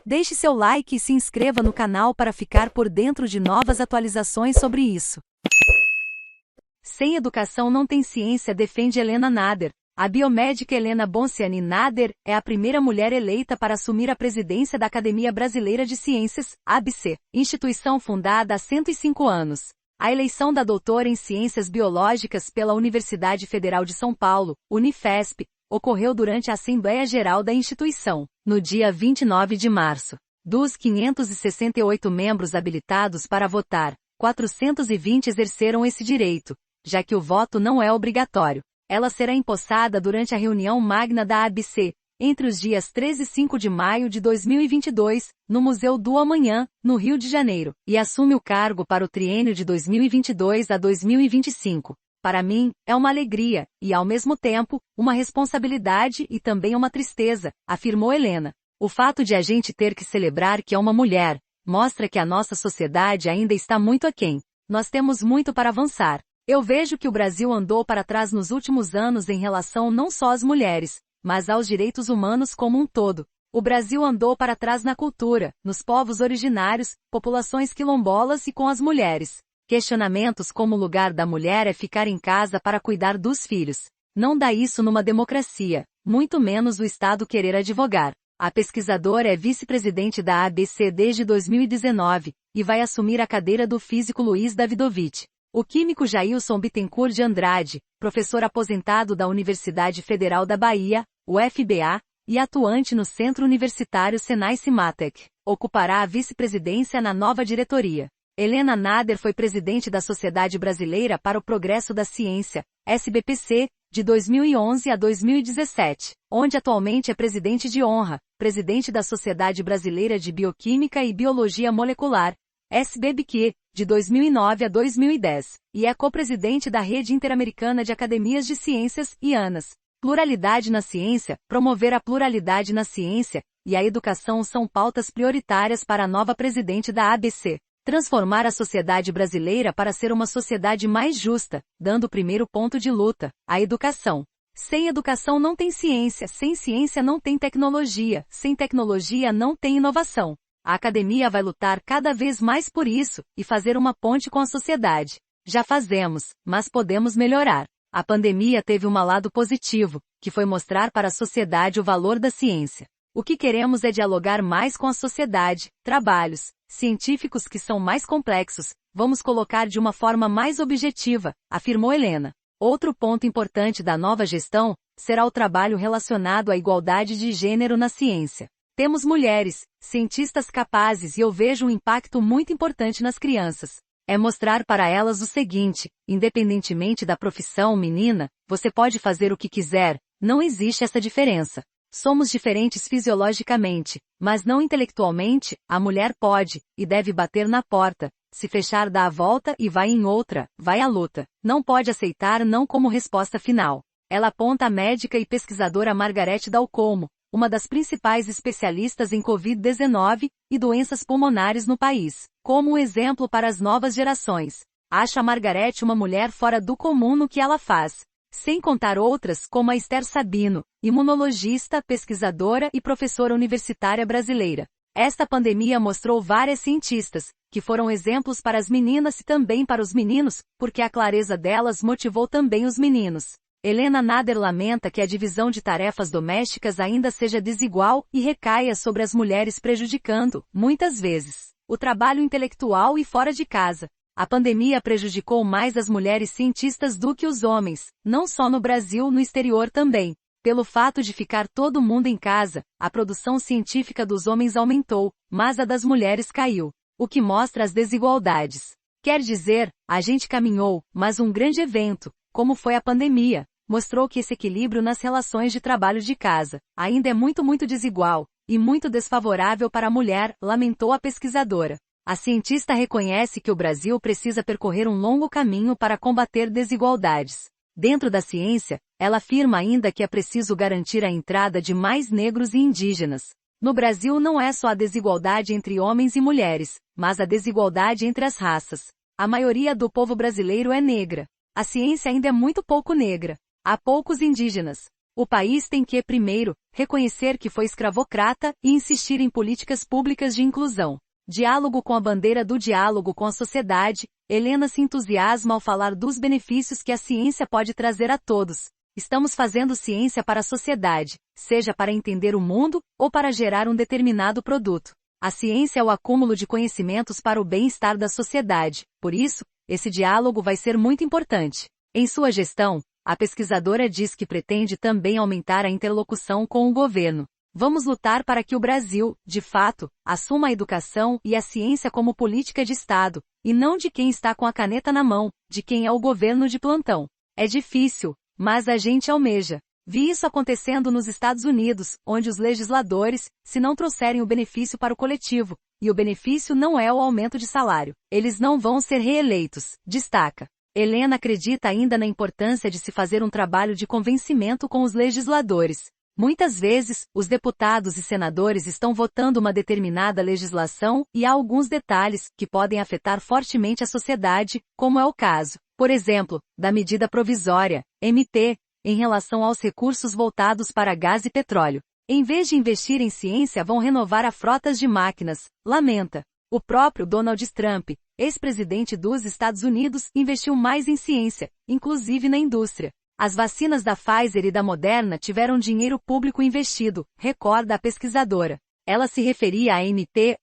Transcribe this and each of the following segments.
Deixe seu like e se inscreva no canal para ficar por dentro de novas atualizações sobre isso. Sem educação não tem ciência, defende Helena Nader. A biomédica Helena Bonciani Nader é a primeira mulher eleita para assumir a presidência da Academia Brasileira de Ciências, ABC, instituição fundada há 105 anos. A eleição da doutora em Ciências Biológicas pela Universidade Federal de São Paulo, Unifesp, ocorreu durante a Assembleia Geral da instituição, no dia 29 de março. Dos 568 membros habilitados para votar, 420 exerceram esse direito, já que o voto não é obrigatório. Ela será empossada durante a reunião magna da ABC, entre os dias 13 e 5 de maio de 2022, no Museu do Amanhã, no Rio de Janeiro, e assume o cargo para o triênio de 2022 a 2025. Para mim, é uma alegria, e ao mesmo tempo, uma responsabilidade e também uma tristeza, afirmou Helena. O fato de a gente ter que celebrar que é uma mulher, mostra que a nossa sociedade ainda está muito aquém. Nós temos muito para avançar. Eu vejo que o Brasil andou para trás nos últimos anos em relação não só às mulheres, mas aos direitos humanos como um todo. O Brasil andou para trás na cultura, nos povos originários, populações quilombolas e com as mulheres. Questionamentos como o lugar da mulher é ficar em casa para cuidar dos filhos. Não dá isso numa democracia, muito menos o Estado querer advogar. A pesquisadora é vice-presidente da ABC desde 2019, e vai assumir a cadeira do físico Luiz Davidovich. O químico Jailson Bittencourt de Andrade, professor aposentado da Universidade Federal da Bahia, UFBA, e atuante no Centro Universitário Senai Cimatec, ocupará a vice-presidência na nova diretoria. Helena Nader foi presidente da Sociedade Brasileira para o Progresso da Ciência, SBPC, de 2011 a 2017, onde atualmente é presidente de honra, presidente da Sociedade Brasileira de Bioquímica e Biologia Molecular, SBBQ, de 2009 a 2010, e é co-presidente da Rede Interamericana de Academias de Ciências, IANAS. Pluralidade na ciência, promover a pluralidade na ciência, e a educação são pautas prioritárias para a nova presidente da ABC. Transformar a sociedade brasileira para ser uma sociedade mais justa, dando o primeiro ponto de luta, a educação. Sem educação não tem ciência, sem ciência não tem tecnologia, sem tecnologia não tem inovação. A academia vai lutar cada vez mais por isso, e fazer uma ponte com a sociedade. Já fazemos, mas podemos melhorar. A pandemia teve um lado positivo, que foi mostrar para a sociedade o valor da ciência. O que queremos é dialogar mais com a sociedade, trabalhos científicos que são mais complexos, vamos colocar de uma forma mais objetiva, afirmou Helena. Outro ponto importante da nova gestão será o trabalho relacionado à igualdade de gênero na ciência. Temos mulheres, cientistas capazes e eu vejo um impacto muito importante nas crianças. É mostrar para elas o seguinte, independentemente da profissão, menina, você pode fazer o que quiser, não existe essa diferença. Somos diferentes fisiologicamente, mas não intelectualmente, a mulher pode, e deve bater na porta, se fechar dá a volta e vai em outra, vai à luta. Não pode aceitar não como resposta final. Ela aponta a médica e pesquisadora Margarete Dal Como, uma das principais especialistas em Covid-19 e doenças pulmonares no país, como um exemplo para as novas gerações. Acho a Margarete uma mulher fora do comum no que ela faz. Sem contar outras como a Esther Sabino, imunologista, pesquisadora e professora universitária brasileira. Esta pandemia mostrou várias cientistas, que foram exemplos para as meninas e também para os meninos, porque a clareza delas motivou também os meninos. Helena Nader lamenta que a divisão de tarefas domésticas ainda seja desigual e recaia sobre as mulheres, prejudicando, muitas vezes, o trabalho intelectual e fora de casa. A pandemia prejudicou mais as mulheres cientistas do que os homens, não só no Brasil, no exterior também. Pelo fato de ficar todo mundo em casa, a produção científica dos homens aumentou, mas a das mulheres caiu, o que mostra as desigualdades. Quer dizer, a gente caminhou, mas um grande evento, como foi a pandemia, mostrou que esse equilíbrio nas relações de trabalho de casa ainda é muito desigual, e muito desfavorável para a mulher, lamentou a pesquisadora. A cientista reconhece que o Brasil precisa percorrer um longo caminho para combater desigualdades. Dentro da ciência, ela afirma ainda que é preciso garantir a entrada de mais negros e indígenas. No Brasil não é só a desigualdade entre homens e mulheres, mas a desigualdade entre as raças. A maioria do povo brasileiro é negra. A ciência ainda é muito pouco negra. Há poucos indígenas. O país tem que, primeiro, reconhecer que foi escravocrata e insistir em políticas públicas de inclusão. Diálogo com a bandeira do diálogo com a sociedade, Helena se entusiasma ao falar dos benefícios que a ciência pode trazer a todos. Estamos fazendo ciência para a sociedade, seja para entender o mundo ou para gerar um determinado produto. A ciência é o acúmulo de conhecimentos para o bem-estar da sociedade, por isso, esse diálogo vai ser muito importante. Em sua gestão, a pesquisadora diz que pretende também aumentar a interlocução com o governo. Vamos lutar para que o Brasil, de fato, assuma a educação e a ciência como política de Estado, e não de quem está com a caneta na mão, de quem é o governo de plantão. É difícil, mas a gente almeja. Vi isso acontecendo nos Estados Unidos, onde os legisladores, se não trouxerem o benefício para o coletivo, e o benefício não é o aumento de salário, eles não vão ser reeleitos, destaca. Helena acredita ainda na importância de se fazer um trabalho de convencimento com os legisladores. Muitas vezes, os deputados e senadores estão votando uma determinada legislação e há alguns detalhes que podem afetar fortemente a sociedade, como é o caso, por exemplo, da medida provisória, MP, em relação aos recursos voltados para gás e petróleo. Em vez de investir em ciência, vão renovar a frotas de máquinas, lamenta. O próprio Donald Trump, ex-presidente dos Estados Unidos, investiu mais em ciência, inclusive na indústria. As vacinas da Pfizer e da Moderna tiveram dinheiro público investido, recorda a pesquisadora. Ela se referia à MP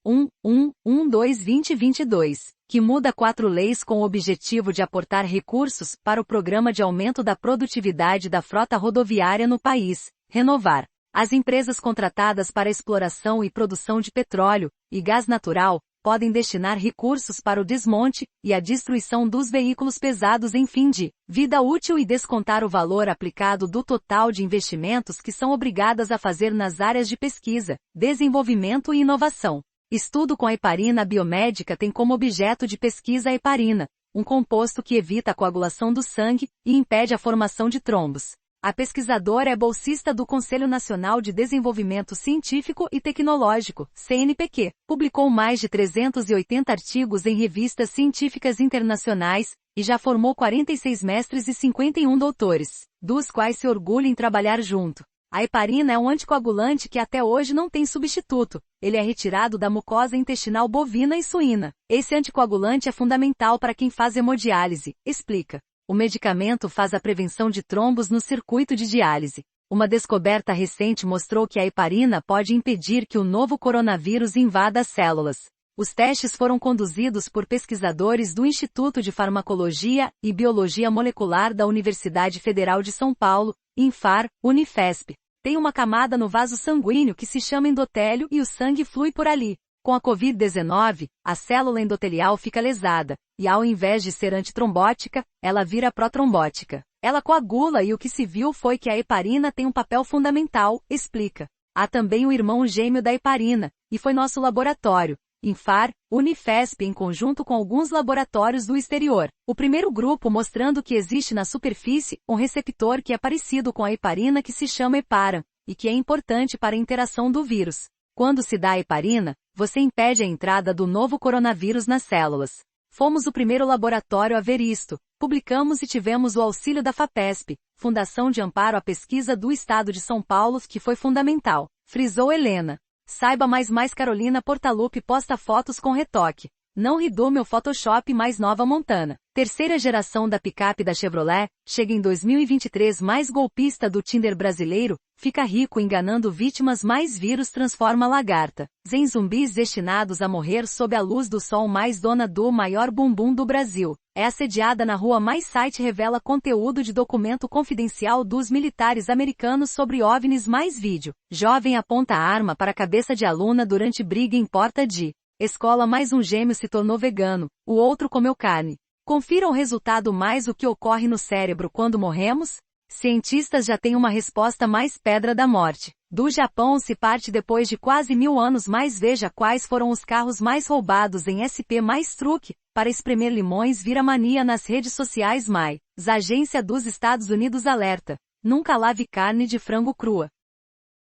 1112-2022, que muda 4 leis com o objetivo de aportar recursos para o Programa de Aumento da Produtividade da Frota Rodoviária no país, Renovar. As empresas contratadas para exploração e produção de petróleo e gás natural podem destinar recursos para o desmonte e a destruição dos veículos pesados em fim de vida útil e descontar o valor aplicado do total de investimentos que são obrigadas a fazer nas áreas de pesquisa, desenvolvimento e inovação. Estudo com a heparina biomédica tem como objeto de pesquisa a heparina, um composto que evita a coagulação do sangue e impede a formação de trombos. A pesquisadora é bolsista do Conselho Nacional de Desenvolvimento Científico e Tecnológico, CNPq. Publicou mais de 380 artigos em revistas científicas internacionais, e já formou 46 mestres e 51 doutores, dos quais se orgulha em trabalhar junto. A heparina é um anticoagulante que até hoje não tem substituto. Ele é retirado da mucosa intestinal bovina e suína. Esse anticoagulante é fundamental para quem faz hemodiálise, explica. O medicamento faz a prevenção de trombos no circuito de diálise. Uma descoberta recente mostrou que a heparina pode impedir que o novo coronavírus invada as células. Os testes foram conduzidos por pesquisadores do Instituto de Farmacologia e Biologia Molecular da Universidade Federal de São Paulo, INFAR, Unifesp. Tem uma camada no vaso sanguíneo que se chama endotélio e o sangue flui por ali. Com a Covid-19, a célula endotelial fica lesada, e ao invés de ser antitrombótica, ela vira protrombótica. Ela coagula e o que se viu foi que a heparina tem um papel fundamental, explica. Há também o irmão gêmeo da heparina, e foi nosso laboratório, INFAR, Unifesp em conjunto com alguns laboratórios do exterior. O primeiro grupo mostrando que existe na superfície um receptor que é parecido com a heparina que se chama heparan, e que é importante para a interação do vírus. Quando se dá a heparina, você impede a entrada do novo coronavírus nas células. Fomos o primeiro laboratório a ver isto. Publicamos e tivemos o auxílio da FAPESP, Fundação de Amparo à Pesquisa do Estado de São Paulo, que foi fundamental, frisou Helena. Saiba mais Carolina Portalupi posta fotos com retoque. Não ri do meu Photoshop mais nova Montana. Terceira geração da picape da Chevrolet, chega em 2023 mais golpista do Tinder brasileiro, fica rico enganando vítimas mais vírus transforma lagarta. Em zumbis destinados a morrer sob a luz do sol mais dona do maior bumbum do Brasil. É assediada na rua mais site revela conteúdo de documento confidencial dos militares americanos sobre OVNIs mais vídeo. Jovem aponta arma para a cabeça de aluna durante briga em porta de escola mais um gêmeo se tornou vegano, o outro comeu carne. Confira o resultado mais o que ocorre no cérebro quando morremos? Cientistas já têm uma resposta mais pedra da morte. Do Japão se parte depois de quase 1000 anos mais veja quais foram os carros mais roubados em SP mais truque, para espremer limões vira mania nas redes sociais mais. Agência dos Estados Unidos alerta. Nunca lave carne de frango crua.